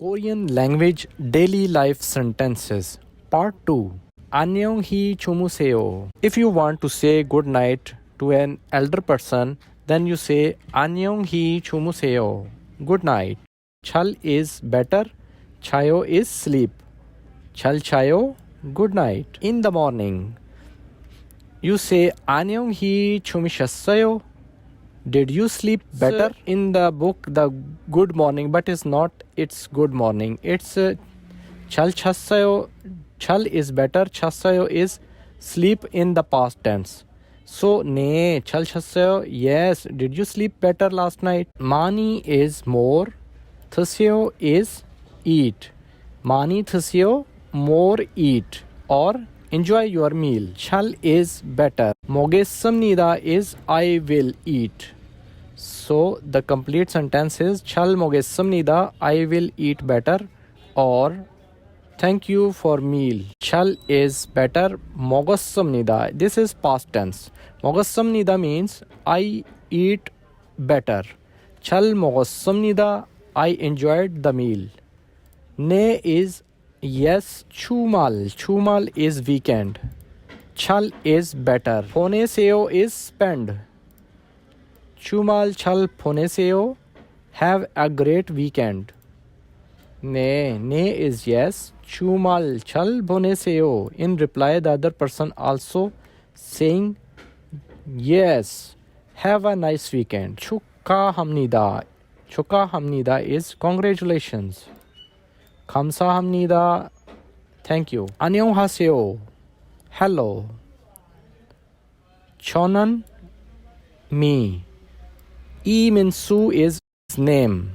Korean language daily life sentences part 2. Annyeong hee chumuseo. If you want to say good night to an elder person, then you say Annyeong hee chumuseo. Good night. Chal is better. Chayo is sleep. Chal chayo, good night. In the morning, you say Annyeong hee chumishaseo. Did you sleep better? In the book the good morning, but it's not it's good morning. It's chal chasayo. Chal is better. Chasayo is sleep in the past tense. So ne chal chasayo. Yes. Did you sleep better last night? Mani is more. Thasyo is eat. Mani thasyo, more eat or enjoy your meal. Chal is better. Mogesam nida is I will eat. So the complete sentence is Chal mogesam nida, I will eat better, or thank you for meal. Chal is better. Mogesam nida. This is past tense. Mogesam nida means I eat better. Chal mogesam nida, I enjoyed the meal. Ne is yes. Chumal. Chumal is weekend. Chal is better. Phoneseo is spend. Chumal chal phoneseo. Have a great weekend. Ne. Ne is yes. Chumal chal phoneseo. In reply, the other person also saying yes. Have a nice weekend. Chukka hamnida. Chukka hamnida is congratulations. Kamsahamnida, thank you. Annyeonghaseyo, hello. Chonan, me. Iminsu is name.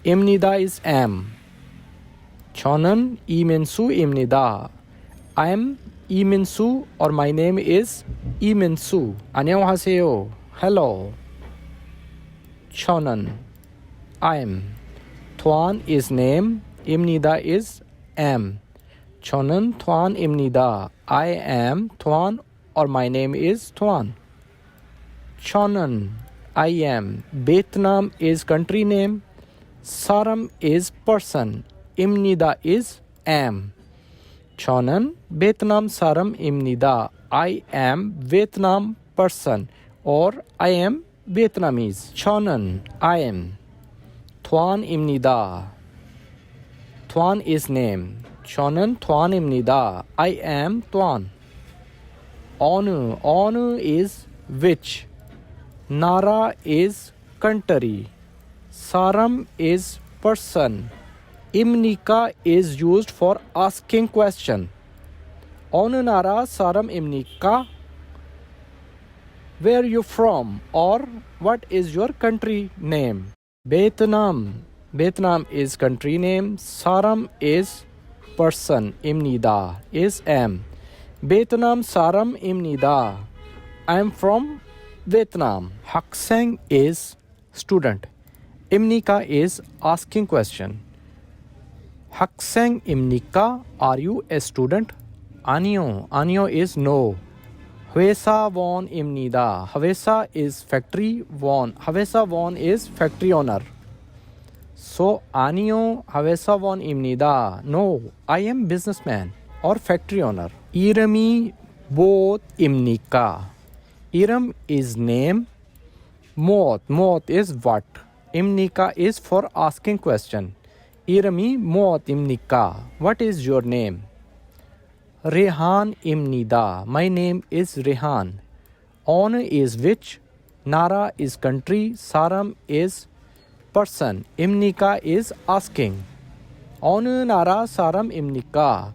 Imnida is am. Chonan, Iminsu, Imnida. I am Iminsu or my name is Iminsu. Annyeonghaseyo, hello. Chonan, I am. Tuan is name. Imnida is am. Chonan Tuan Imnida. I am Tuan or my name is Tuan. Chonan, I am. Vietnam is country name. Saram is person. Imnida is am. Chonan, Vietnam Saram Imnida. I am Vietnam person or I am Vietnamese. Chonan, I am. Tuan Imnida. Tuan is name. Chonan Tuan Imnida. I am Tuan. Onu. Onu is which. Nara is country. Saram is person. Imnika is used for asking question. Onu Nara Saram Imnika. Where you from or what is your country name? Vietnam. Vietnam is country name. Saram is person. Imnida is am. Vietnam Saram Imnida. I am from Vietnam. Hakseng is student. Imnika is asking question. Hakseng Imnika, are you a student? Anyo. Anyo is no. Hwesa won Imnida. Hwesa is factory. Won. Hwesa won is factory owner. So, Anyo Havesa von Imnida. No, I am businessman or factory owner. Irami both Imnika. Iram is name. Mot. Mot is what. Imnika is for asking question. Irami mot Imnika. What is your name? Rehan Imnida. My name is Rehan. On is which. Nara is country. Saram is person. Imnika is asking. Onu Nara Saram Imnika.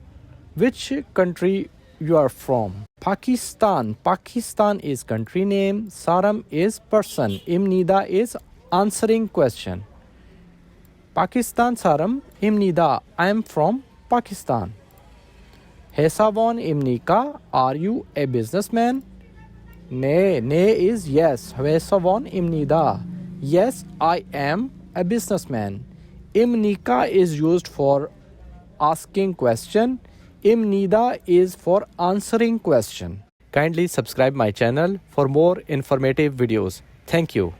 Which country you are from? Pakistan. Pakistan is country name. Saram is person. Imnida is answering question. Pakistan Saram Imnida. I am from Pakistan. Hesavon Imnika. Are you a businessman? Ne. Ne is yes. Hesavon Imnida. Yes, I am a businessman. Imnika is used for asking question. Imnida is for answering question. Kindly subscribe my channel for more informative videos. Thank you.